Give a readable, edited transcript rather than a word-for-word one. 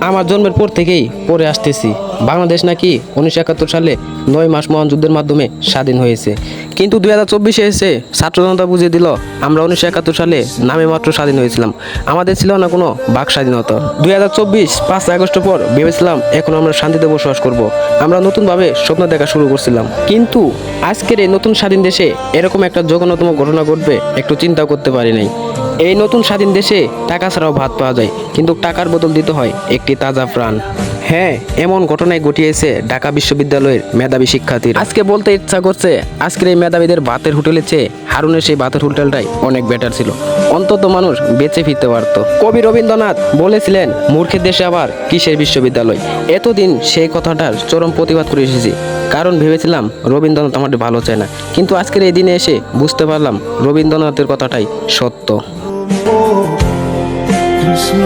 আমার জন্মের পর থেকেই পড়ে আসতেছি বাংলাদেশ নাকি 1971 সালে 9 মাস মহান যুদ্ধের মাধ্যমে স্বাধীন হয়েছে। কিন্তু 2024 এসে ছাত্র জনতা বুঝিয়ে দিল আমরা 1971 সালে নামে মাত্র স্বাধীন হয়েছিলাম, আমাদের ছিল না কোনো বাক স্বাধীনতা। 2024 5 আগস্টের পর ভেবেছিলাম এখন আমরা শান্তিতে বসবাস করব, আমরা নতুনভাবে স্বপ্ন দেখা শুরু করছিলাম। কিন্তু আজকের এই নতুন স্বাধীন দেশে এরকম একটা জঘন্যতম ঘটনা ঘটবে একটু চিন্তাও করতে পারি নাই। এই নতুন স্বাধীন দেশে টাকা ছাড়াও ভাত পাওয়া যায়, কিন্তু টাকার বদল দিতে হয় একটি তাজা প্রাণ। হ্যাঁ, এমন ঘটনায় ঘটিয়েছে ঢাকা বিশ্ববিদ্যালয়ের মেধাবী শিক্ষার্থীরা। আজকে বলতে ইচ্ছা করছে আজকের এই মেধাবীদের ভাতের হোটেলের চেয়ে হারুনের সেই ভাতের হোটেলটাই অনেক বেটার ছিল, অন্তত মানুষ বেঁচে ফিরতে পারত। কবি রবীন্দ্রনাথ বলেছিলেন মূর্খের দেশে আবার কিসের বিশ্ববিদ্যালয়। এতদিন সেই কথাটার চরম প্রতিবাদ করে এসেছি, কারণ ভেবেছিলাম রবীন্দ্রনাথ আমাদের ভালো চায় না, কিন্তু আজকের এই দিনে এসে বুঝতে পারলাম রবীন্দ্রনাথের কথাটাই সত্য। কৃষ্ণ